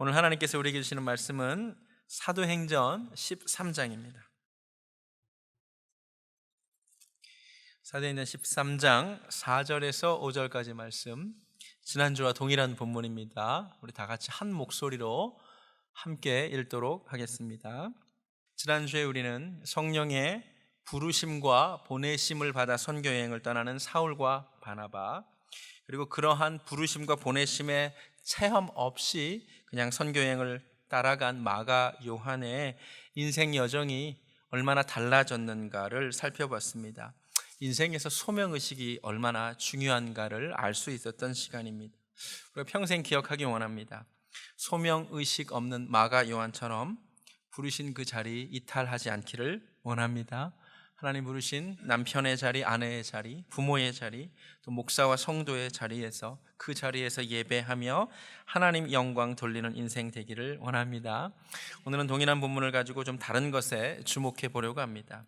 오늘 하나님께서 우리에게 주시는 말씀은 사도행전 13장입니다. 사도행전 13장 4절에서 5절까지 말씀, 지난주와 동일한 본문입니다. 우리 다 같이 한 목소리로 함께 읽도록 하겠습니다. 지난주에 우리는 성령의 부르심과 보내심을 받아 선교여행을 떠나는 사울과 바나바, 그리고 그러한 부르심과 보내심의 체험 없이 그냥 선교여행을 따라간 마가 요한의 인생 여정이 얼마나 달라졌는가를 살펴봤습니다. 인생에서 소명의식이 얼마나 중요한가를 알 수 있었던 시간입니다. 우리가 평생 기억하기 원합니다. 소명의식 없는 마가 요한처럼 부르신 그 자리 이탈하지 않기를 원합니다. 하나님 부르신 남편의 자리, 아내의 자리, 부모의 자리, 또 목사와 성도의 자리에서 그 자리에서 예배하며 하나님 영광 돌리는 인생 되기를 원합니다. 오늘은 동일한 본문을 가지고 좀 다른 것에 주목해 보려고 합니다.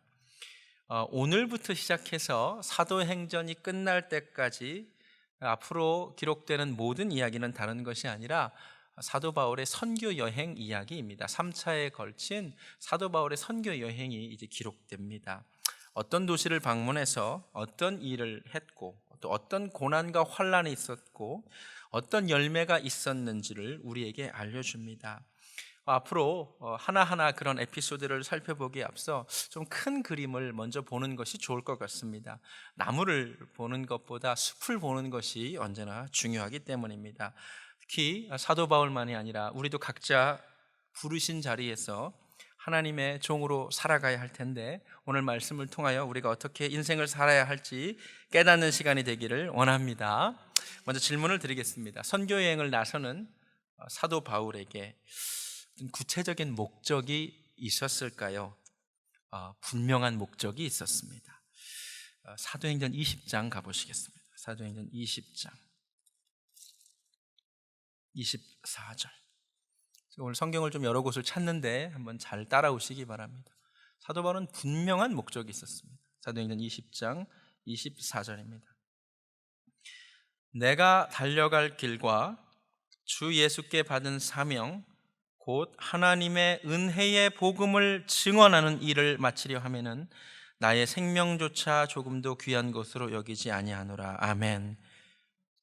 오늘부터 시작해서 사도행전이 끝날 때까지 앞으로 기록되는 모든 이야기는 다른 것이 아니라 사도 바울의 선교 여행 이야기입니다. 3차에 걸친 사도 바울의 선교 여행이 이제 기록됩니다. 어떤 도시를 방문해서 어떤 일을 했고 또 어떤 고난과 환난이 있었고 어떤 열매가 있었는지를 우리에게 알려줍니다. 앞으로 하나하나 그런 에피소드를 살펴보기에 앞서 좀 큰 그림을 먼저 보는 것이 좋을 것 같습니다. 나무를 보는 것보다 숲을 보는 것이 언제나 중요하기 때문입니다. 특히 사도 바울만이 아니라 우리도 각자 부르신 자리에서 하나님의 종으로 살아가야 할 텐데, 오늘 말씀을 통하여 우리가 어떻게 인생을 살아야 할지 깨닫는 시간이 되기를 원합니다. 먼저 질문을 드리겠습니다. 선교여행을 나서는 사도 바울에게 구체적인 목적이 있었을까요? 분명한 목적이 있었습니다. 사도행전 20장 가보시겠습니다. 사도행전 20장 24절. 오늘 성경을 좀 여러 곳을 찾는데 한번 잘 따라오시기 바랍니다. 사도 바울은 분명한 목적이 있었습니다. 사도행전 20장 24절입니다. 내가 달려갈 길과 주 예수께 받은 사명 곧 하나님의 은혜의 복음을 증언하는 일을 마치려 하면은 나의 생명조차 조금도 귀한 것으로 여기지 아니하노라. 아멘.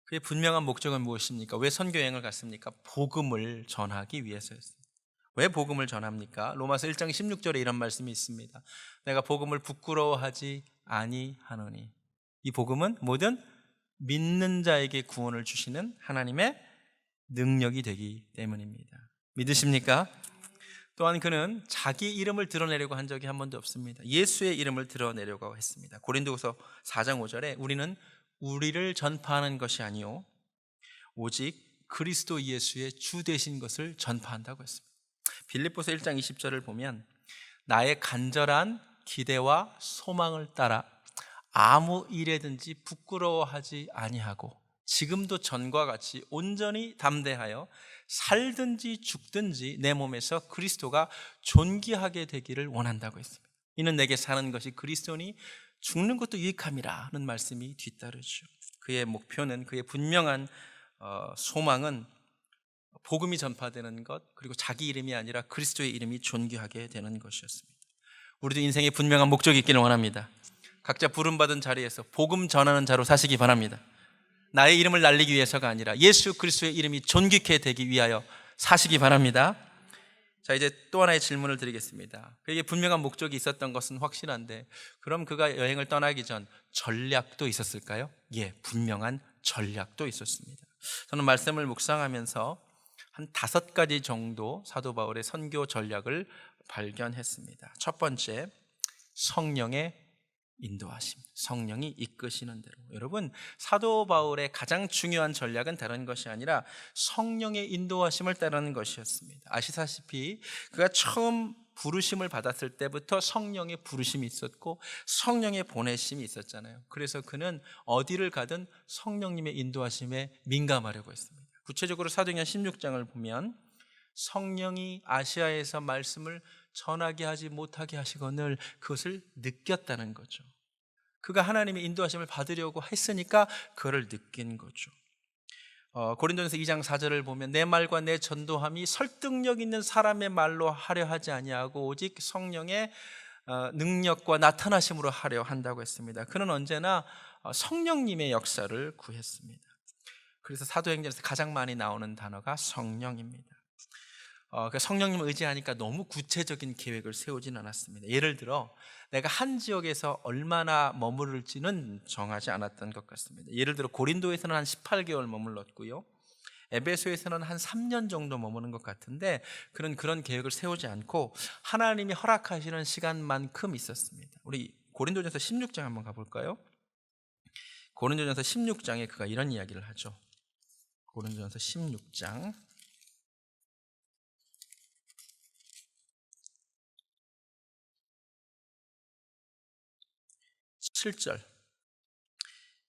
그의 분명한 목적은 무엇입니까? 왜 선교여행을 갔습니까? 복음을 전하기 위해서였습니다. 왜 복음을 전합니까? 로마서 1장 16절에 이런 말씀이 있습니다. 내가 복음을 부끄러워하지 아니하노니. 이 복음은 모든 믿는 자에게 구원을 주시는 하나님의 능력이 되기 때문입니다. 믿으십니까? 또한 그는 자기 이름을 드러내려고 한 적이 한 번도 없습니다. 예수의 이름을 드러내려고 했습니다. 고린도후서 4장 5절에 우리는 우리를 전파하는 것이 아니요 오직 그리스도 예수의 주 되신 것을 전파한다고 했습니다. 빌립보서 1장 20절을 보면 나의 간절한 기대와 소망을 따라 아무 일에든지 부끄러워하지 아니하고 지금도 전과 같이 온전히 담대하여 살든지 죽든지 내 몸에서 그리스도가 존귀하게 되기를 원한다고 했습니다. 이는 내게 사는 것이 그리스도니 죽는 것도 유익함이라는 말씀이 뒤따르죠. 그의 목표는, 그의 분명한 소망은 복음이 전파되는 것, 그리고 자기 이름이 아니라 그리스도의 이름이 존귀하게 되는 것이었습니다. 우리도 인생에 분명한 목적이 있기를 원합니다. 각자 부름받은 자리에서 복음 전하는 자로 사시기 바랍니다. 나의 이름을 날리기 위해서가 아니라 예수 그리스도의 이름이 존귀케 되기 위하여 사시기 바랍니다. 자, 이제 또 하나의 질문을 드리겠습니다. 그에게 분명한 목적이 있었던 것은 확실한데, 그럼 그가 여행을 떠나기 전 전략도 있었을까요? 예, 분명한 전략도 있었습니다. 저는 말씀을 묵상하면서 한 5가지 정도 사도 바울의 선교 전략을 발견했습니다. 첫 번째, 성령의 인도하심, 성령이 이끄시는 대로. 여러분, 사도 바울의 가장 중요한 전략은 다른 것이 아니라 성령의 인도하심을 따르는 것이었습니다. 아시다시피 그가 처음 부르심을 받았을 때부터 성령의 부르심이 있었고 성령의 보내심이 있었잖아요. 그래서 그는 어디를 가든 성령님의 인도하심에 민감하려고 했습니다. 구체적으로 사도행전 16장을 보면 성령이 아시아에서 말씀을 전하게 하지 못하게 하시거늘 그것을 느꼈다는 거죠. 그가 하나님의 인도하심을 받으려고 했으니까 그거를 느낀 거죠. 고린도전서 2장 4절을 보면 내 말과 내 전도함이 설득력 있는 사람의 말로 하려 하지 아니하고 오직 성령의 능력과 나타나심으로 하려 한다고 했습니다. 그는 언제나 성령님의 역사를 구했습니다. 그래서 사도행전에서 가장 많이 나오는 단어가 성령입니다. 성령님을 의지하니까 너무 구체적인 계획을 세우진 않았습니다. 예를 들어 내가 한 지역에서 얼마나 머무를지는 정하지 않았던 것 같습니다. 예를 들어 고린도에서는 한 18개월 머물렀고요, 에베소에서는 한 3년 정도 머무는 것 같은데 그는 그런 계획을 세우지 않고 하나님이 허락하시는 시간만큼 있었습니다. 우리 고린도전서 16장 한번 가볼까요? 고린도전서 16장에 그가 이런 이야기를 하죠. 고린도전서 16장 7절.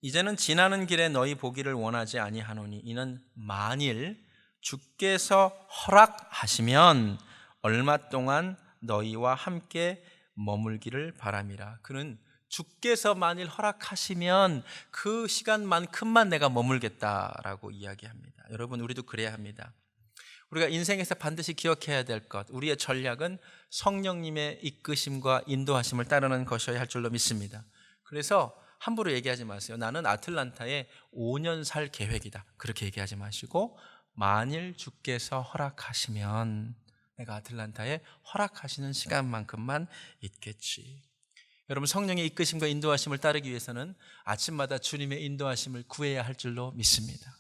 이제는 지나는 길에 너희 보기를 원하지 아니하노니 이는 만일 주께서 허락하시면 얼마 동안 너희와 함께 머물기를 바람이라. 그는 주께서 만일 허락하시면 그 시간만큼만 내가 머물겠다라고 이야기합니다. 여러분, 우리도 그래야 합니다. 우리가 인생에서 반드시 기억해야 될 것, 우리의 전략은 성령님의 이끄심과 인도하심을 따르는 것이어야 할 줄로 믿습니다. 그래서 함부로 얘기하지 마세요. 나는 아틀란타에 5년 살 계획이다, 그렇게 얘기하지 마시고 만일 주께서 허락하시면 내가 아틀란타에 허락하시는 시간만큼만 있겠지. 여러분, 성령의 이끄심과 인도하심을 따르기 위해서는 아침마다 주님의 인도하심을 구해야 할 줄로 믿습니다.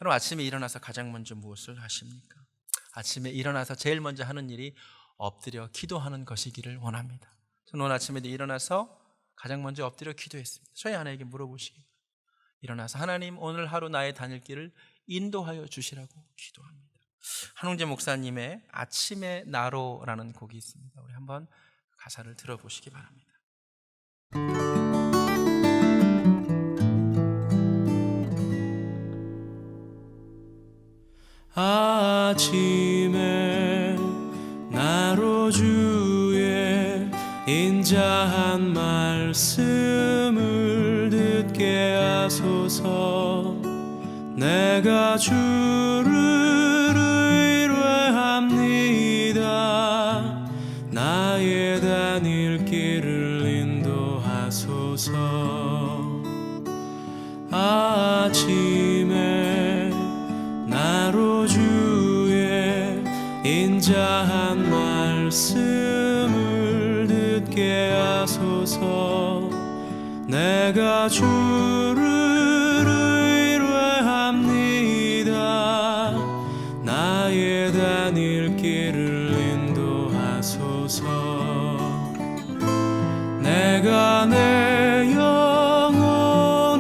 여러분, 아침에 일어나서 가장 먼저 무엇을 하십니까? 아침에 일어나서 제일 먼저 하는 일이 엎드려 기도하는 것이기를 원합니다. 저는 오늘 아침에도 일어나서 가장 먼저 엎드려 기도했습니다. 저희 아내에게 물어보시기 바랍니다. 일어나서 하나님, 오늘 하루 나의 다닐 길을 인도하여 주시라고 기도합니다. 한웅재 목사님의 아침의 나로라는 곡이 있습니다. 우리 한번 가사를 들어보시기 바랍니다. 아침에 나로 주의 인자한 말씀을 듣게 하소서. 내가 주를 의뢰합니다. 나의 다닐 길을 인도하소서. 아침에 나로 주의 인자한 말씀을 듣게 하소서. 내가 주를 의뢰합니다. 나의 다닐 길을 인도하소서. 내가 내 영혼을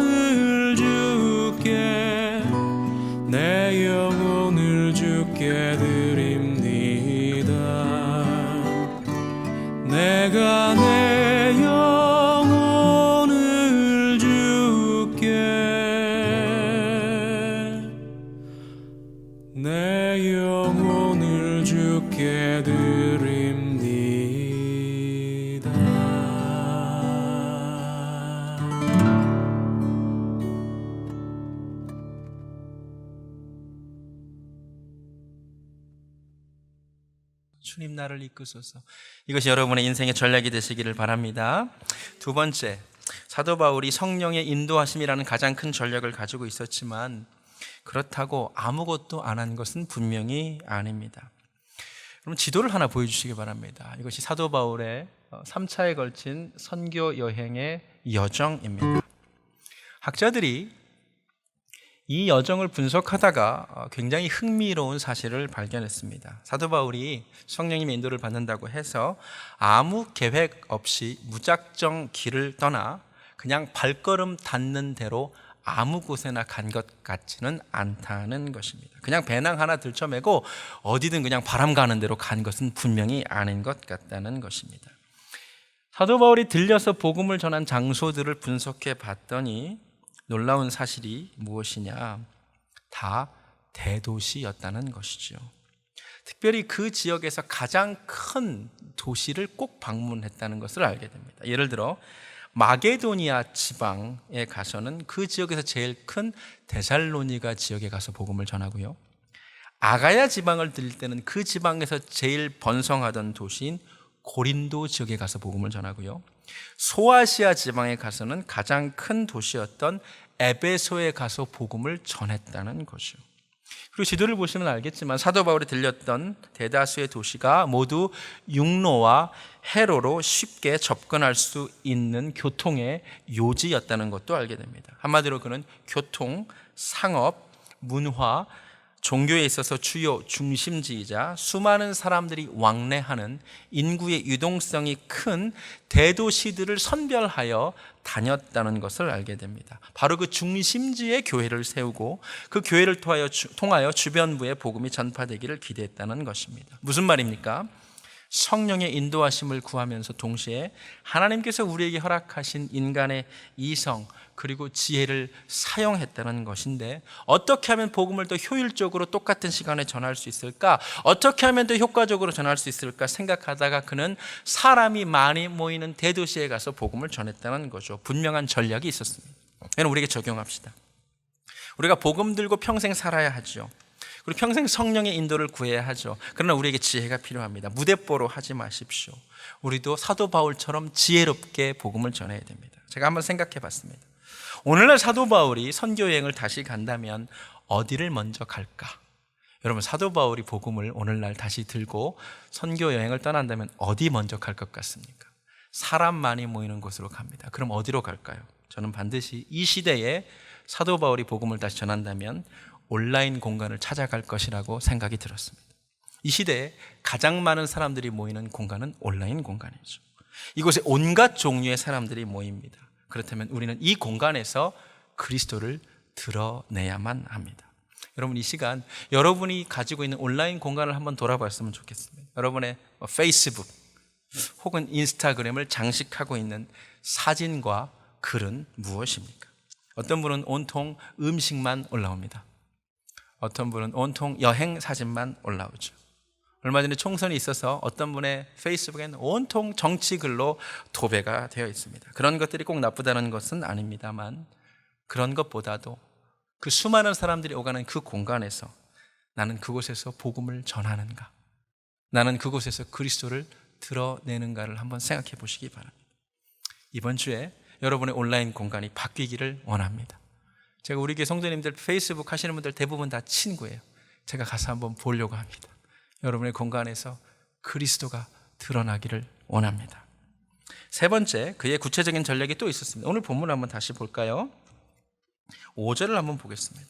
주께 드립니다. 내가 내 영혼을 주께 드립니다. 주님, 나를 이끄소서. 이것이 여러분의 인생의 전략이 되시기를 바랍니다. 두 번째, 사도 바울이 성령의 인도하심이라는 가장 큰 전략을 가지고 있었지만 그렇다고 아무것도 안 한 것은 분명히 아닙니다. 그럼 지도를 하나 보여주시기 바랍니다. 이것이 사도 바울의 3차에 걸친 선교 여행의 여정입니다. 학자들이 이 여정을 분석하다가 굉장히 흥미로운 사실을 발견했습니다. 사도 바울이 성령님의 인도를 받는다고 해서 아무 계획 없이 무작정 길을 떠나 그냥 발걸음 닿는 대로 아무 곳에나 간 것 같지는 않다는 것입니다. 그냥 배낭 하나 들쳐매고 어디든 그냥 바람 가는 대로 간 것은 분명히 아닌 것 같다는 것입니다. 사도 바울이 들려서 복음을 전한 장소들을 분석해 봤더니 놀라운 사실이 무엇이냐? 다 대도시였다는 것이죠. 특별히 그 지역에서 가장 큰 도시를 꼭 방문했다는 것을 알게 됩니다. 예를 들어 마게도니아 지방에 가서는 그 지역에서 제일 큰 데살로니가 지역에 가서 복음을 전하고요. 아가야 지방을 들릴 때는 그 지방에서 제일 번성하던 도시인 고린도 지역에 가서 복음을 전하고요. 소아시아 지방에 가서는 가장 큰 도시였던 에베소에 가서 복음을 전했다는 거죠. 그리고 지도를 보시면 알겠지만 사도 바울이 들렸던 대다수의 도시가 모두 육로와 해로로 쉽게 접근할 수 있는 교통의 요지였다는 것도 알게 됩니다. 한마디로 그는 교통, 상업, 문화, 종교에 있어서 주요 중심지이자 수많은 사람들이 왕래하는 인구의 유동성이 큰 대도시들을 선별하여 다녔다는 것을 알게 됩니다. 바로 그 중심지에 교회를 세우고 그 교회를 통하여 주변부에 복음이 전파되기를 기대했다는 것입니다. 무슨 말입니까? 성령의 인도하심을 구하면서 동시에 하나님께서 우리에게 허락하신 인간의 이성 그리고 지혜를 사용했다는 것인데, 어떻게 하면 복음을 더 효율적으로 똑같은 시간에 전할 수 있을까? 어떻게 하면 더 효과적으로 전할 수 있을까 생각하다가 그는 사람이 많이 모이는 대도시에 가서 복음을 전했다는 거죠. 분명한 전략이 있었습니다. 이건 우리에게 적용합시다. 우리가 복음 들고 평생 살아야 하죠. 그리고 평생 성령의 인도를 구해야 하죠. 그러나 우리에게 지혜가 필요합니다. 무대뽀로 하지 마십시오. 우리도 사도 바울처럼 지혜롭게 복음을 전해야 됩니다. 제가 한번 생각해 봤습니다. 오늘날 사도 바울이 선교 여행을 다시 간다면 어디를 먼저 갈까? 여러분, 사도 바울이 복음을 오늘날 다시 들고 선교 여행을 떠난다면 어디 먼저 갈 것 같습니까? 사람 많이 모이는 곳으로 갑니다. 그럼 어디로 갈까요? 저는 반드시 이 시대에 사도 바울이 복음을 다시 전한다면 온라인 공간을 찾아갈 것이라고 생각이 들었습니다. 이 시대에 가장 많은 사람들이 모이는 공간은 온라인 공간이죠. 이곳에 온갖 종류의 사람들이 모입니다. 그렇다면 우리는 이 공간에서 그리스도를 드러내야만 합니다. 여러분, 이 시간 여러분이 가지고 있는 온라인 공간을 한번 돌아봤으면 좋겠습니다. 여러분의 페이스북 혹은 인스타그램을 장식하고 있는 사진과 글은 무엇입니까? 어떤 분은 온통 음식만 올라옵니다. 어떤 분은 온통 여행 사진만 올라오죠. 얼마 전에 총선이 있어서 어떤 분의 페이스북에는 온통 정치 글로 도배가 되어 있습니다. 그런 것들이 꼭 나쁘다는 것은 아닙니다만, 그런 것보다도 그 수많은 사람들이 오가는 그 공간에서 나는 그곳에서 복음을 전하는가, 나는 그곳에서 그리스도를 드러내는가를 한번 생각해 보시기 바랍니다. 이번 주에 여러분의 온라인 공간이 바뀌기를 원합니다. 제가 우리 교회 성도님들 페이스북 하시는 분들 대부분 다 친구예요. 제가 가서 한번 보려고 합니다. 여러분의 공간에서 그리스도가 드러나기를 원합니다. 세 번째, 그의 구체적인 전략이 또 있었습니다. 오늘 본문을 한번 다시 볼까요? 5절을 한번 보겠습니다.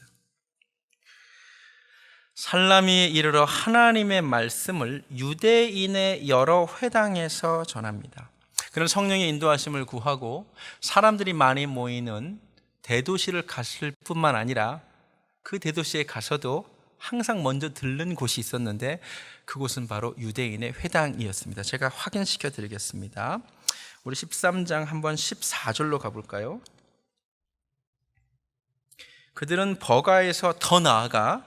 살라미에 이르러 하나님의 말씀을 유대인의 여러 회당에서 전합니다. 그는 성령의 인도하심을 구하고 사람들이 많이 모이는 대도시를 갔을 뿐만 아니라 그 대도시에 가서도 항상 먼저 들른 곳이 있었는데 그곳은 바로 유대인의 회당이었습니다. 제가 확인시켜 드리겠습니다. 우리 13장 한번 14절로 가볼까요? 그들은 버가에서 더 나아가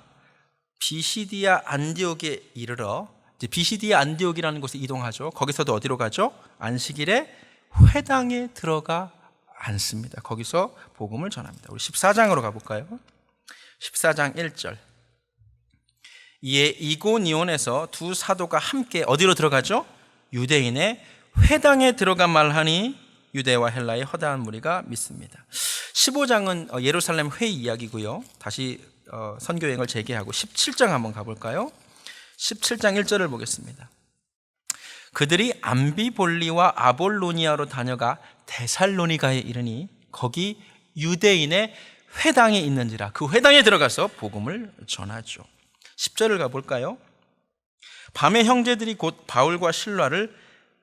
비시디아 안디옥에 이르러, 이제 비시디아 안디옥이라는 곳에 이동하죠. 거기서도 어디로 가죠? 안식일에 회당에 들어가 앉습니다. 거기서 복음을 전합니다. 우리 14장으로 가볼까요? 14장 1절. 이에 이고니온에서 두 사도가 함께 어디로 들어가죠? 유대인의 회당에 들어가 말하니 유대와 헬라의 허다한 무리가 믿습니다. 15장은 예루살렘 회의 이야기고요. 다시 선교여행을 재개하고 17장 한번 가볼까요? 17장 1절을 보겠습니다. 그들이 암비볼리와 아볼로니아로 다녀가 데살로니가에 이르니 거기 유대인의 회당이 있는지라 그 회당에 들어가서 복음을 전하죠. 10절을 가볼까요? 밤에 형제들이 곧 바울과 실라를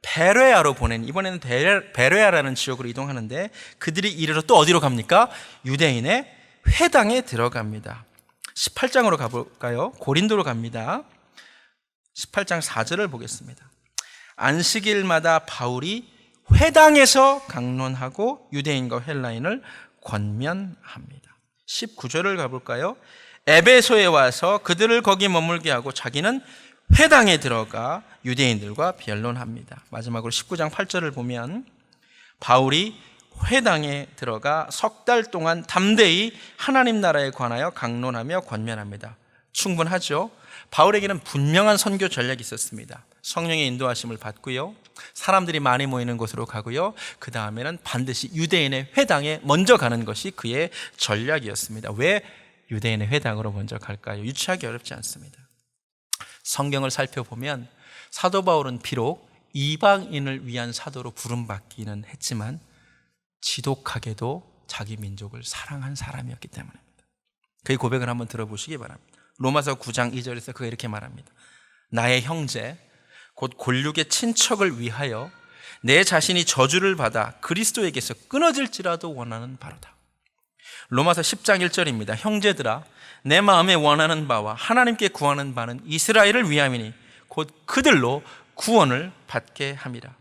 베레아로 보낸, 이번에는 베레아라는 지역으로 이동하는데 그들이 이르러 또 어디로 갑니까? 유대인의 회당에 들어갑니다. 18장으로 가볼까요? 고린도로 갑니다. 18장 4절을 보겠습니다. 안식일마다 바울이 회당에서 강론하고 유대인과 헬라인을 권면합니다. 19절을 가볼까요? 에베소에 와서 그들을 거기 머물게 하고 자기는 회당에 들어가 유대인들과 변론합니다. 마지막으로 19장 8절을 보면 바울이 회당에 들어가 석 달 동안 담대히 하나님 나라에 관하여 강론하며 권면합니다. 충분하죠? 바울에게는 분명한 선교 전략이 있었습니다. 성령의 인도하심을 받고요, 사람들이 많이 모이는 곳으로 가고요, 그 다음에는 반드시 유대인의 회당에 먼저 가는 것이 그의 전략이었습니다. 왜 유대인의 회당으로 먼저 갈까요? 유추하기 어렵지 않습니다. 성경을 살펴보면 사도 바울은 비록 이방인을 위한 사도로 부름받기는 했지만 지독하게도 자기 민족을 사랑한 사람이었기 때문입니다. 그의 고백을 한번 들어보시기 바랍니다. 로마서 9장 2절에서 그가 이렇게 말합니다. 나의 형제 곧 골육의 친척을 위하여 내 자신이 저주를 받아 그리스도에게서 끊어질지라도 원하는 바로다. 로마서 10장 1절입니다. 형제들아, 내 마음에 원하는 바와 하나님께 구하는 바는 이스라엘을 위함이니 곧 그들로 구원을 받게 함이라.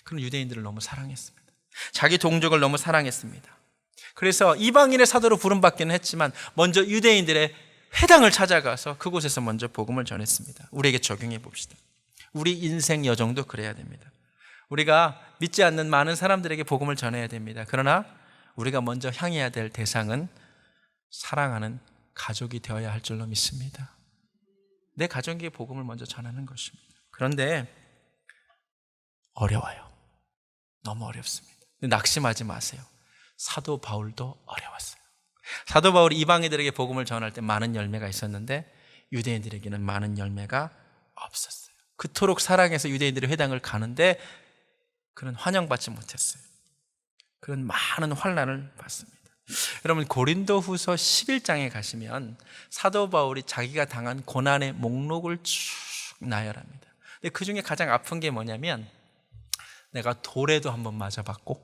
그는 유대인들을 너무 사랑했습니다. 자기 동족을 너무 사랑했습니다. 그래서 이방인의 사도로 부름받기는 했지만 먼저 유대인들의 회당을 찾아가서 그곳에서 먼저 복음을 전했습니다. 우리에게 적용해 봅시다. 우리 인생 여정도 그래야 됩니다. 우리가 믿지 않는 많은 사람들에게 복음을 전해야 됩니다. 그러나 우리가 먼저 향해야 될 대상은 사랑하는 가족이 되어야 할 줄로 믿습니다. 내 가족에게 복음을 먼저 전하는 것입니다. 그런데 어려워요. 너무 어렵습니다. 낙심하지 마세요. 사도 바울도 어려웠어요. 사도 바울이 이방인들에게 복음을 전할 때 많은 열매가 있었는데 유대인들에게는 많은 열매가 없었어요. 그토록 사랑해서 유대인들의 회당을 가는데 그는 환영받지 못했어요. 그런 많은 환난을 받습니다. 여러분, 고린도후서 11장에 가시면 사도 바울이 자기가 당한 고난의 목록을 쭉 나열합니다. 근데 그 중에 가장 아픈 게 뭐냐면 내가 돌에도 한번 맞아봤고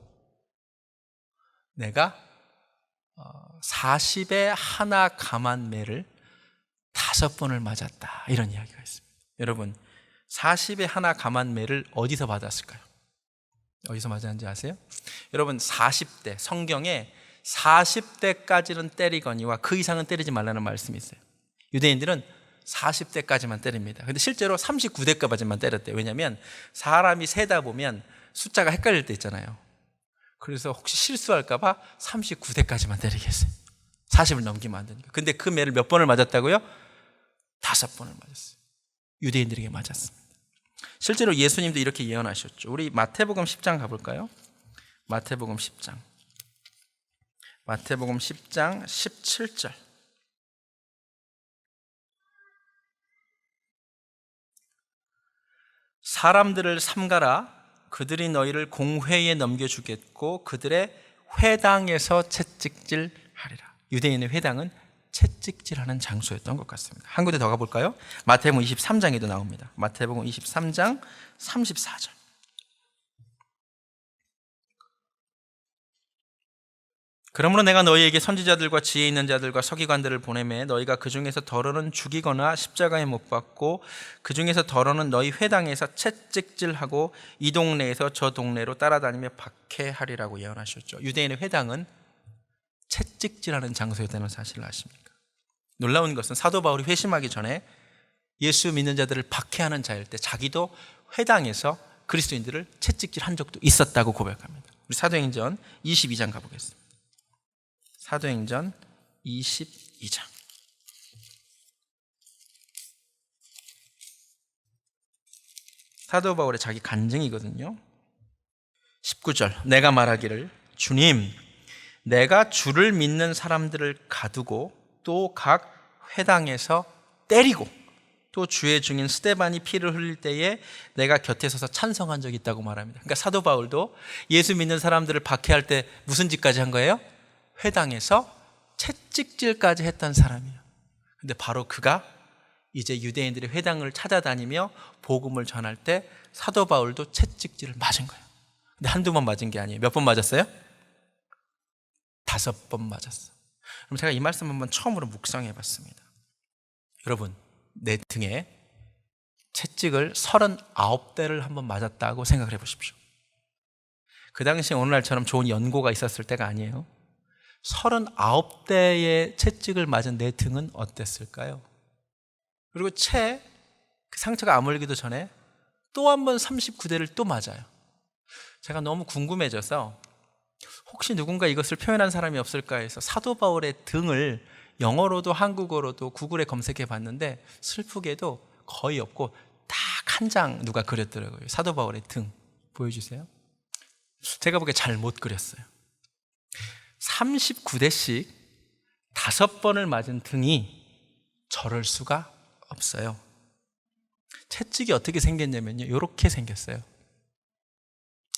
내가 40에 하나 감한 매를 5번을 맞았다, 이런 이야기가 있습니다. 여러분, 40에 하나 감한 매를 어디서 받았을까요? 어디서 맞았는지 아세요? 여러분, 40대, 성경에 40대까지는 때리거니와 그 이상은 때리지 말라는 말씀이 있어요. 유대인들은 40대까지만 때립니다. 근데 실제로 39대까지만 때렸대요. 왜냐하면 사람이 세다 보면 숫자가 헷갈릴 때 있잖아요. 그래서 혹시 실수할까 봐 39대까지만 때리게 했어요. 40을 넘기면 안 되니까. 근데 그 매를 몇 번을 맞았다고요? 5번을 맞았어요. 유대인들에게 맞았습니다. 실제로 예수님도 이렇게 예언하셨죠. 우리 마태복음 10장 가볼까요? 마태복음 10장 17절. 사람들을 삼가라. 그들이 너희를 공회에 넘겨주겠고 그들의 회당에서 채찍질하리라. 유대인의 회당은 채찍질하는 장소였던 것 같습니다. 한 군데 더 가볼까요? 마태복음 23장에도 나옵니다. 마태복음 23장 34절. 그러므로 내가 너희에게 선지자들과 지혜 있는 자들과 서기관들을 보내매 너희가 그 중에서 더러는 죽이거나 십자가에 못 박고 그 중에서 더러는 너희 회당에서 채찍질하고 이 동네에서 저 동네로 따라다니며 박해하리라고 예언하셨죠. 유대인의 회당은 채찍질하는 장소였다는 사실을 아십니까? 놀라운 것은 사도 바울이 회심하기 전에 예수 믿는 자들을 박해하는 자일 때 자기도 회당에서 그리스도인들을 채찍질한 적도 있었다고 고백합니다. 우리 사도행전 22장 가보겠습니다. 사도행전 22장. 사도 바울의 자기 간증이거든요. 19절. 내가 말하기를 주님, 내가 주를 믿는 사람들을 가두고 또 각 회당에서 때리고 또 주의 증인 스데반이 피를 흘릴 때에 내가 곁에 서서 찬성한 적이 있다고 말합니다. 그러니까 사도 바울도 예수 믿는 사람들을 박해할 때 무슨 짓까지 한 거예요? 회당에서 채찍질까지 했던 사람이에요. 근데 바로 그가 이제 유대인들의 회당을 찾아다니며 복음을 전할 때 사도 바울도 채찍질을 맞은 거예요. 근데 한두 번 맞은 게 아니에요. 몇 번 맞았어요? 5번 맞았어요. 그럼 제가 이 말씀 한번 처음으로 묵상해 봤습니다. 여러분, 내 등에 채찍을 39대를 한번 맞았다고 생각을 해 보십시오. 그 당시에 오늘날처럼 좋은 연고가 있었을 때가 아니에요. 39대의 채찍을 맞은 내 등은 어땠을까요? 그리고 그 상처가 아물기도 전에 또 한 번 39대를 또 맞아요. 제가 너무 궁금해져서 혹시 누군가 이것을 표현한 사람이 없을까 해서 사도 바울의 등을 영어로도 한국어로도 구글에 검색해 봤는데 슬프게도 거의 없고 딱 한 장 누가 그렸더라고요. 사도 바울의 등 보여주세요. 제가 보기에 잘 못 그렸어요. 39대씩 5번을 맞은 등이 저럴 수가 없어요. 채찍이 어떻게 생겼냐면요, 이렇게 생겼어요.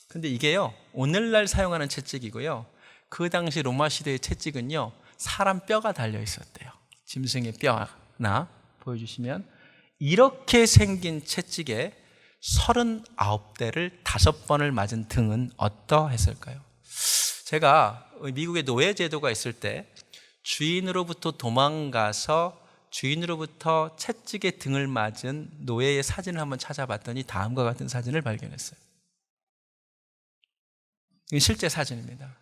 근데 이게요, 오늘날 사용하는 채찍이고요, 그 당시 로마 시대의 채찍은요, 사람 뼈가 달려 있었대요. 짐승의 뼈나 보여주시면 이렇게 생긴 채찍에 39대를 5번을 맞은 등은 어떠했을까요? 제가 미국의 노예 제도가 있을 때 주인으로부터 도망가서 주인으로부터 채찍에 등을 맞은 노예의 사진을 한번 찾아봤더니 다음과 같은 사진을 발견했어요. 이건 실제 사진입니다.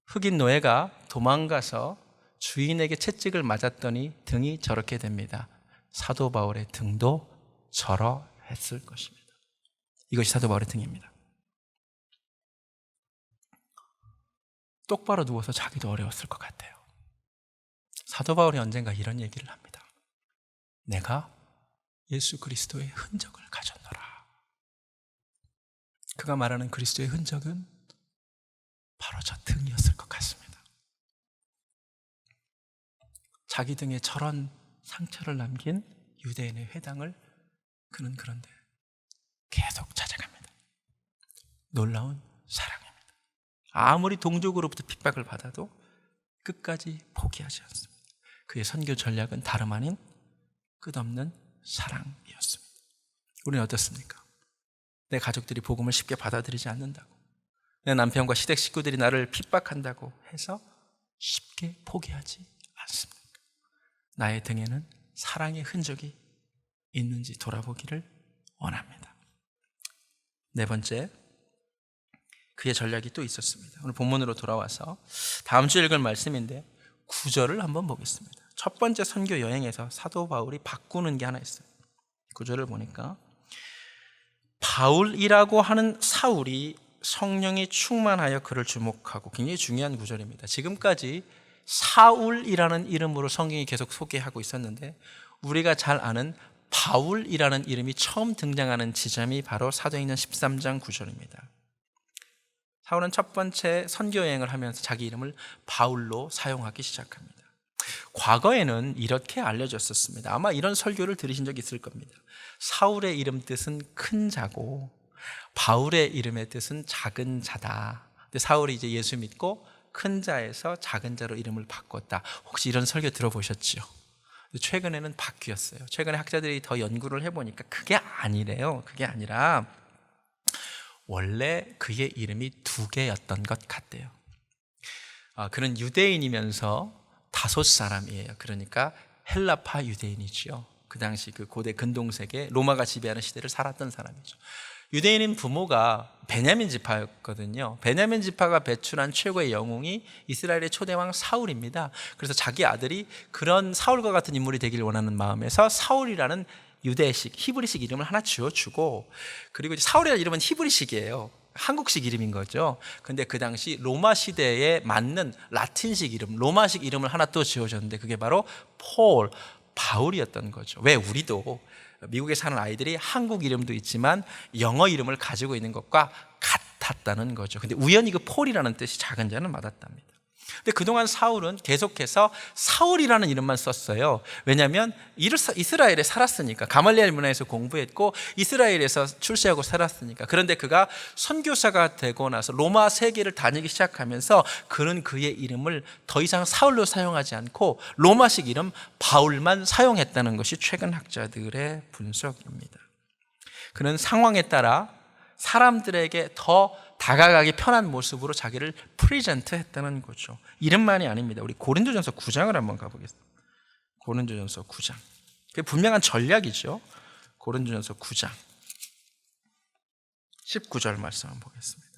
흑인 노예가 도망가서 주인에게 채찍을 맞았더니 등이 저렇게 됩니다. 사도 바울의 등도 저러했을 것입니다. 이것이 사도 바울의 등입니다. 똑바로 누워서 자기도 어려웠을 것 같아요. 사도 바울이 언젠가 이런 얘기를 합니다. 내가 예수 그리스도의 흔적을 가졌노라. 그가 말하는 그리스도의 흔적은 바로 저 등이었을 것 같습니다. 자기 등에 저런 상처를 남긴 유대인의 회당을 그는 그런데 계속 찾아갑니다. 놀라운 사랑입니다. 아무리 동족으로부터 핍박을 받아도 끝까지 포기하지 않습니다. 그의 선교 전략은 다름 아닌 끝없는 사랑이었습니다. 우리는 어떻습니까? 내 가족들이 복음을 쉽게 받아들이지 않는다고, 내 남편과 시댁 식구들이 나를 핍박한다고 해서 쉽게 포기하지 않습니다. 나의 등에는 사랑의 흔적이 있는지 돌아보기를 원합니다. 네 번째, 그의 전략이 또 있었습니다. 오늘 본문으로 돌아와서 다음 주 읽을 말씀인데 9절을 한번 보겠습니다. 첫 번째 선교 여행에서 사도 바울이 바꾸는 게 하나 있어요. 9절을 보니까 바울이라고 하는 사울이 성령이 충만하여 그를 주목하고, 굉장히 중요한 구절입니다. 지금까지 사울이라는 이름으로 성경이 계속 소개하고 있었는데 우리가 잘 아는 바울이라는 이름이 처음 등장하는 지점이 바로 사도행전 13장 9절입니다. 사울은 첫 번째 선교 여행을 하면서 자기 이름을 바울로 사용하기 시작합니다. 과거에는 이렇게 알려졌었습니다. 아마 이런 설교를 들으신 적이 있을 겁니다. 사울의 이름 뜻은 큰 자고 바울의 이름의 뜻은 작은 자다. 근데 사울이 이제 예수 믿고 큰 자에서 작은 자로 이름을 바꿨다. 혹시 이런 설교 들어보셨죠? 최근에는 바뀌었어요. 최근에 학자들이 더 연구를 해보니까 그게 아니래요. 그게 아니라 원래 그의 이름이 2개였던 것 같대요. 그는 유대인이면서 다섯 사람이에요. 그러니까 헬라파 유대인이지요. 그 당시 그 고대 근동세계 로마가 지배하는 시대를 살았던 사람이죠. 유대인인 부모가 베냐민 지파였거든요. 베냐민 지파가 배출한 최고의 영웅이 이스라엘의 초대왕 사울입니다. 그래서 자기 아들이 그런 사울과 같은 인물이 되길 원하는 마음에서 사울이라는 유대식, 히브리식 이름을 하나 지어주고, 그리고 사울이라는 이름은 히브리식이에요. 한국식 이름인 거죠. 근데 그 당시 로마 시대에 맞는 라틴식 이름, 로마식 이름을 하나 또 지어줬는데 그게 바로 바울이었던 거죠. 왜? 우리도 미국에 사는 아이들이 한국 이름도 있지만 영어 이름을 가지고 있는 것과 같았다는 거죠. 근데 우연히 그 폴이라는 뜻이 작은 자는 맞았답니다. 근데 그동안 사울은 계속해서 사울이라는 이름만 썼어요. 왜냐하면 이스라엘에 살았으니까, 가말리엘 문화에서 공부했고 이스라엘에서 출세하고 살았으니까. 그런데 그가 선교사가 되고 나서 로마 세계를 다니기 시작하면서 그는 그의 이름을 더 이상 사울로 사용하지 않고 로마식 이름 바울만 사용했다는 것이 최근 학자들의 분석입니다. 그는 상황에 따라 사람들에게 더 다가가기 편한 모습으로 자기를 프리젠트 했다는 거죠. 이름만이 아닙니다. 우리 고린도전서 9장을 한번 가보겠습니다. 고린도전서 9장. 그게 분명한 전략이죠. 고린도전서 9장 19절 말씀 한번 보겠습니다.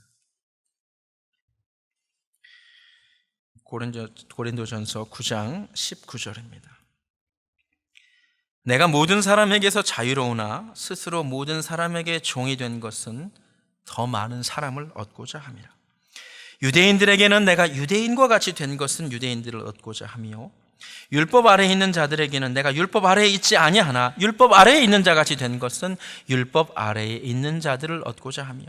고린도전서 9장 19절입니다. 내가 모든 사람에게서 자유로우나 스스로 모든 사람에게 종이 된 것은 더 많은 사람을 얻고자 함이라. 유대인들에게는 내가 유대인과 같이 된 것은 유대인들을 얻고자 하며, 율법 아래에 있는 자들에게는 내가 율법 아래에 있지 아니하나 율법 아래에 있는 자 같이 된 것은 율법 아래에 있는 자들을 얻고자 하며,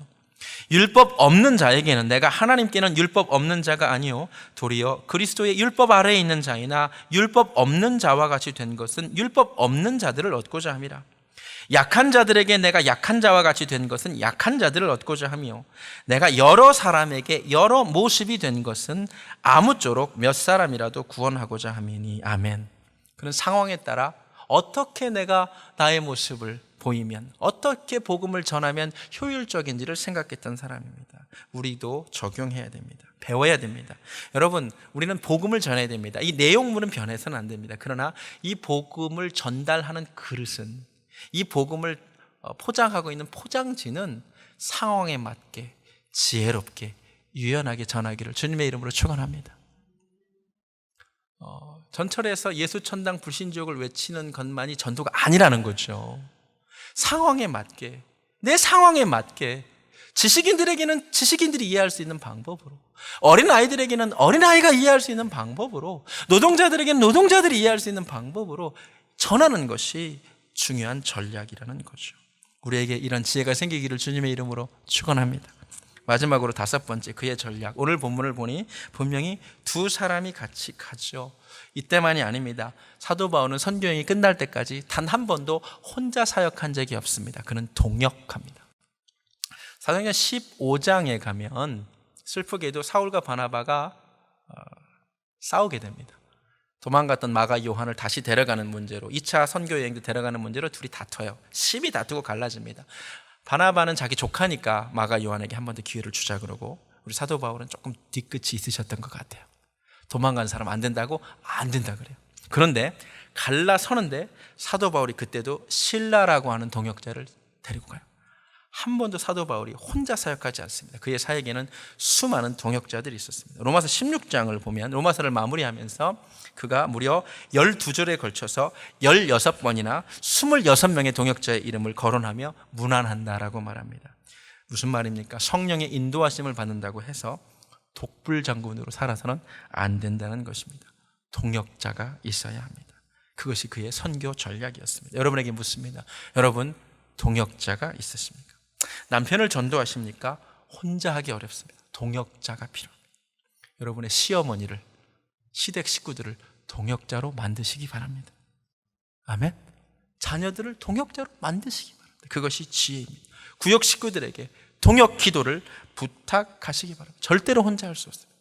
율법 없는 자에게는 내가 하나님께는 율법 없는 자가 아니요 도리어 그리스도의 율법 아래에 있는 자이나 율법 없는 자와 같이 된 것은 율법 없는 자들을 얻고자 함이라. 약한 자들에게 내가 약한 자와 같이 된 것은 약한 자들을 얻고자 하며, 내가 여러 사람에게 여러 모습이 된 것은 아무쪼록 몇 사람이라도 구원하고자 함이니. 아멘. 그런 상황에 따라 어떻게 내가 나의 모습을 보이면, 어떻게 복음을 전하면 효율적인지를 생각했던 사람입니다. 우리도 적용해야 됩니다. 배워야 됩니다. 여러분, 우리는 복음을 전해야 됩니다. 이 내용물은 변해서는 안 됩니다. 그러나 이 복음을 전달하는 그릇은, 이 복음을 포장하고 있는 포장지는 상황에 맞게 지혜롭게 유연하게 전하기를 주님의 이름으로 축원합니다. 전철에서 예수 천당 불신지옥을 외치는 것만이 전도가 아니라는 거죠. 상황에 맞게, 내 상황에 맞게, 지식인들에게는 지식인들이 이해할 수 있는 방법으로, 어린아이들에게는 어린아이가 이해할 수 있는 방법으로, 노동자들에게는 노동자들이 이해할 수 있는 방법으로 전하는 것이 중요한 전략이라는 거죠. 우리에게 이런 지혜가 생기기를 주님의 이름으로 축원합니다. 마지막으로 5번째, 그의 전략. 오늘 본문을 보니 분명히 두 사람이 같이 가죠. 이때만이 아닙니다. 사도 바울은 선교행이 끝날 때까지 단 한 번도 혼자 사역한 적이 없습니다. 그는 동역합니다. 사도행전 15장에 가면 슬프게도 사울과 바나바가 싸우게 됩니다. 도망갔던 마가 요한을 다시 데려가는 문제로, 2차 선교여행도 데려가는 문제로 둘이 다퉈요. 심히 다투고 갈라집니다. 바나바는 자기 조카니까 마가 요한에게 한 번 더 기회를 주자 그러고, 우리 사도 바울은 조금 뒤끝이 있으셨던 것 같아요. 도망간 사람 안 된다고? 안 된다 그래요. 그런데 갈라서는데 사도 바울이 그때도 실라라고 하는 동역자를 데리고 가요. 한 번도 사도 바울이 혼자 사역하지 않습니다. 그의 사역에는 수많은 동역자들이 있었습니다. 로마서 16장을 보면, 로마서를 마무리하면서 그가 무려 12절에 걸쳐서 16번이나 26명의 동역자의 이름을 거론하며 문안한다라고 말합니다. 무슨 말입니까? 성령의 인도하심을 받는다고 해서 독불장군으로 살아서는 안 된다는 것입니다. 동역자가 있어야 합니다. 그것이 그의 선교 전략이었습니다. 여러분에게 묻습니다. 여러분, 동역자가 있으십니까? 남편을 전도하십니까? 혼자 하기 어렵습니다. 동역자가 필요합니다. 여러분의 시어머니를, 시댁 식구들을 동역자로 만드시기 바랍니다. 아멘. 자녀들을 동역자로 만드시기 바랍니다. 그것이 지혜입니다. 구역 식구들에게 동역 기도를 부탁하시기 바랍니다. 절대로 혼자 할 수 없습니다.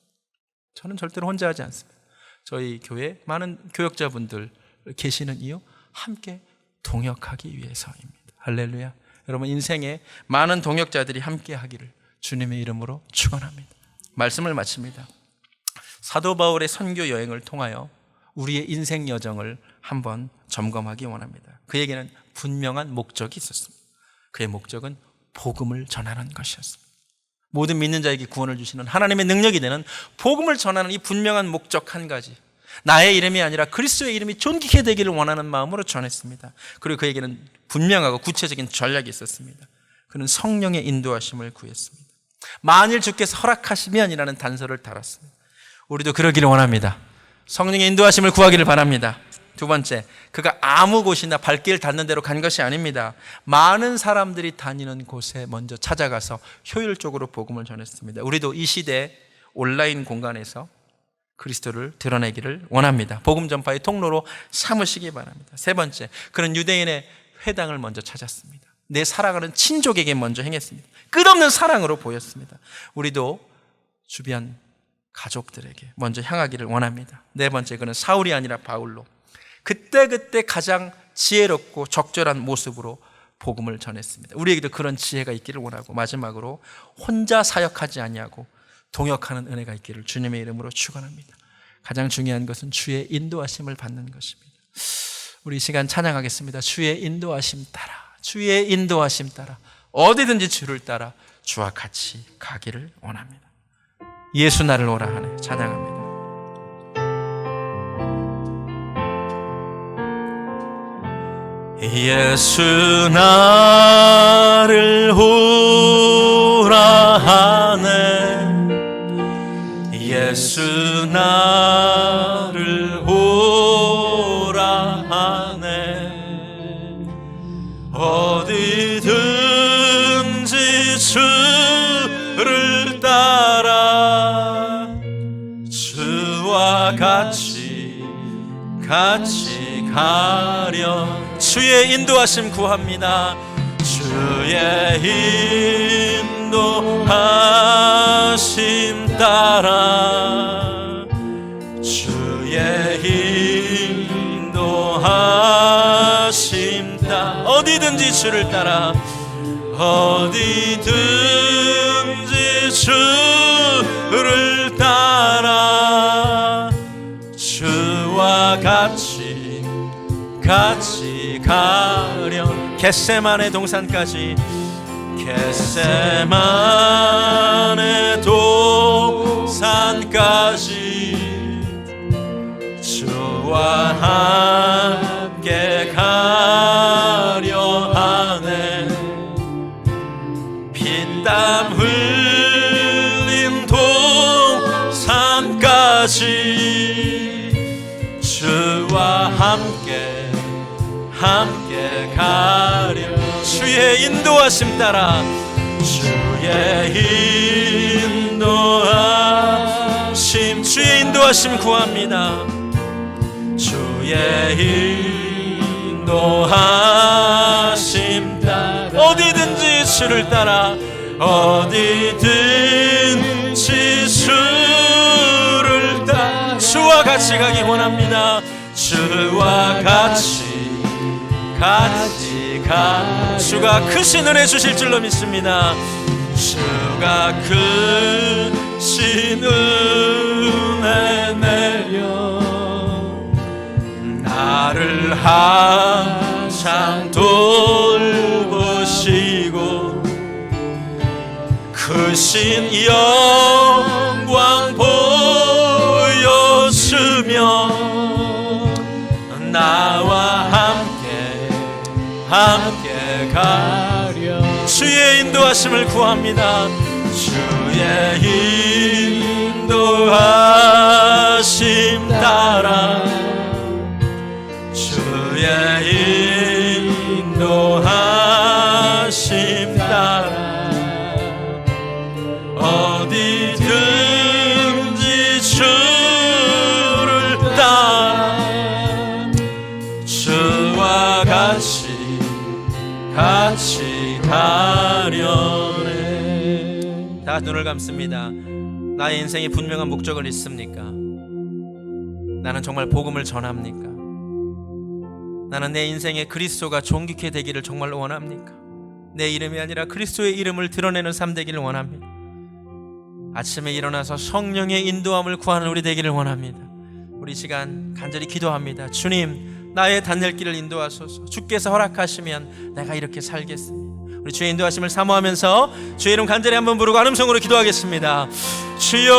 저는 절대로 혼자 하지 않습니다. 저희 교회에 많은 교역자분들 계시는 이유, 함께 동역하기 위해서입니다. 할렐루야. 여러분, 인생에 많은 동역자들이 함께 하기를 주님의 이름으로 축원합니다. 말씀을 마칩니다. 사도 바울의 선교 여행을 통하여 우리의 인생 여정을 한번 점검하기 원합니다. 그에게는 분명한 목적이 있었습니다. 그의 목적은 복음을 전하는 것이었습니다. 모든 믿는 자에게 구원을 주시는 하나님의 능력이 되는 복음을 전하는 이 분명한 목적 한 가지, 나의 이름이 아니라 그리스도의 이름이 존귀케 되기를 원하는 마음으로 전했습니다. 그리고 그에게는 분명하고 구체적인 전략이 있었습니다. 그는 성령의 인도하심을 구했습니다. 만일 주께서 허락하시면이라는 단서를 달았습니다. 우리도 그러기를 원합니다. 성령의 인도하심을 구하기를 바랍니다. 두 번째, 그가 아무 곳이나 발길 닿는 대로 간 것이 아닙니다. 많은 사람들이 다니는 곳에 먼저 찾아가서 효율적으로 복음을 전했습니다. 우리도 이 시대 온라인 공간에서 그리스도를 드러내기를 원합니다. 복음 전파의 통로로 삼으시기 바랍니다. 세 번째, 그는 유대인의 회당을 먼저 찾았습니다. 내 사랑하는 친족에게 먼저 행했습니다. 끝없는 사랑으로 보였습니다. 우리도 주변 가족들에게 먼저 향하기를 원합니다. 네 번째, 그는 사울이 아니라 바울로 그때그때 가장 지혜롭고 적절한 모습으로 복음을 전했습니다. 우리에게도 그런 지혜가 있기를 원하고, 마지막으로 혼자 사역하지 아니하고 동역하는 은혜가 있기를 주님의 이름으로 축원합니다. 가장 중요한 것은 주의 인도하심을 받는 것입니다. 우리 이 시간 찬양하겠습니다. 주의 인도하심 따라, 주의 인도하심 따라, 어디든지 주를 따라 주와 같이 가기를 원합니다. 예수 나를 오라 하네. 찬양합니다. 예수 나를 오라 하네. 예수 나를 오라 하네. 어디든지 주를 따라 주와 같이 가렴. 주의 인도하심 구합니다. 주의 인도하심 따라 주의 인도하심 따라 어디든지 주를 따라 어디든지 주를 따라 주와 같이 가렴. 겟세마네 동산까지 겟세마네 동산까지 주와 함께 가려 하네. 피땀 흘린 동산까지 주와 함께 가려. 주의 인도하심 따라 주의 인도하심 구합니다. 주의 인도하심 따라 어디든지 주를 따라 어디든지 주를 따라 주와 같이 가기 원합니다. 주와 같이 주가 크신 은혜 주실 줄로 믿습니다. 주가 크신 은혜 내려 나를 항상 돌보시고 크신 영광 보여주며 나와 함께 가려. 주의 인도하심을 구합니다. 주의 인도하심 따라 주의 인도하심 따라 어디든지 주를 따라 주와 같이 가려네. 다 눈을 감습니다. 나의 인생에 분명한 목적을 있습니까? 나는 정말 복음을 전합니까? 나는 내 인생에 그리스도가 존귀케 되기를 정말 원합니까? 내 이름이 아니라 그리스도의 이름을 드러내는 삶 되기를 원합니다. 아침에 일어나서 성령의 인도함을 구하는 우리 되기를 원합니다. 우리 시간 간절히 기도합니다. 주님, 나의 단열길을 인도하소서. 주께서 허락하시면 내가 이렇게 살겠습니다. 우리 주의 인도하심을 사모하면서 주의 이름 간절히 한번 부르고 한음성으로 기도하겠습니다. 주여,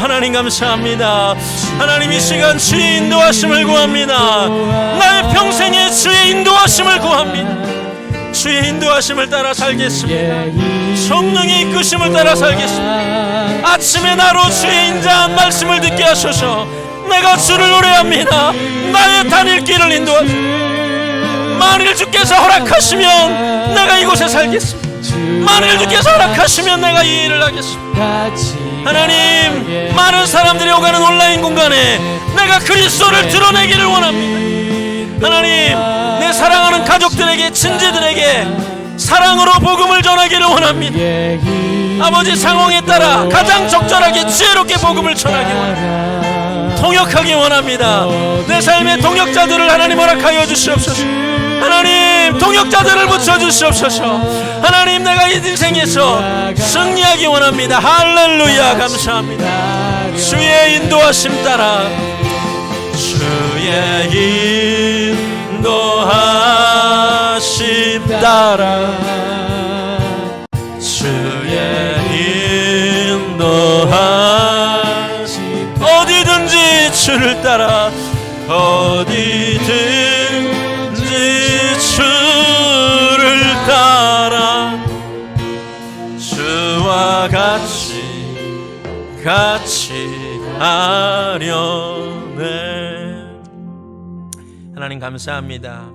하나님 감사합니다. 하나님 이 시간 주의 인도하심을 구합니다. 나의 평생에 주의 인도하심을 구합니다. 주의 인도하심을 따라 살겠습니다. 성령의 이끄심을 따라 살겠습니다. 아침에 나로 주의 인자한 말씀을 듣게 하소서. 내가 주를 노래합니다. 나의 단일길을 인도하소서. 만일 주께서 허락하시면 내가 이곳에 살겠습니다. 만일 주께서 허락하시면 내가 이 일을 하겠습니다. 하나님, 많은 사람들이 오가는 온라인 공간에 내가 그리스도를 드러내기를 원합니다. 하나님, 내 사랑하는 가족들에게, 친지들에게 사랑으로 복음을 전하기를 원합니다. 아버지, 상황에 따라 가장 적절하게 지혜롭게 복음을 전하기 원합니다. 통역하기 원합니다. 내 삶의 통역자들을 하나님 허락하여 주시옵소서. 하나님, 통역자들을 붙여주시옵소서. 하나님, 내가 이 인생에서 승리하기 원합니다. 할렐루야, 감사합니다. 주의 인도하심 따라 주의 인도하심 따라 주의 인도하심 어디든지 주를 따라 어디든지 주를 따라 주와 같이 하려네. 하나님 감사합니다.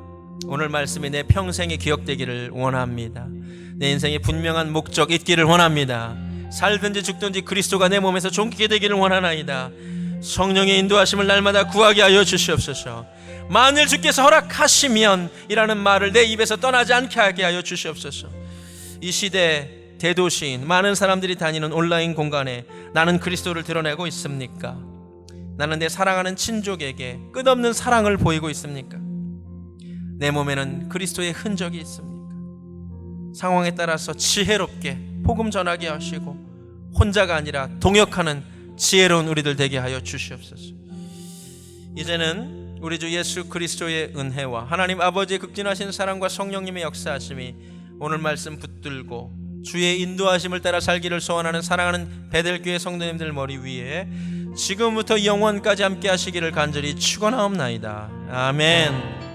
오늘 말씀이 내 평생에 기억되기를 원합니다. 내 인생에 분명한 목적 있기를 원합니다. 살든지 죽든지 그리스도가 내 몸에서 존귀게 되기를 원하나이다. 성령의 인도하심을 날마다 구하게 하여 주시옵소서. 만일 주께서 허락하시면 이라는 말을 내 입에서 떠나지 않게 하게 하여 주시옵소서. 이 시대 대도시인 많은 사람들이 다니는 온라인 공간에 나는 그리스도를 드러내고 있습니까? 나는 내 사랑하는 친족에게 끝없는 사랑을 보이고 있습니까? 내 몸에는 그리스도의 흔적이 있습니까? 상황에 따라서 지혜롭게 복음 전하게 하시고 혼자가 아니라 동역하는 지혜로운 우리들 되게 하여 주시옵소서. 이제는 우리 주 예수 그리스도의 은혜와 하나님 아버지의 극진하신 사랑과 성령님의 역사하심이 오늘 말씀 붙들고 주의 인도하심을 따라 살기를 소원하는 사랑하는 베델교회 성도님들 머리 위에 지금부터 영원까지 함께 하시기를 간절히 축원하옵나이다. 아멘.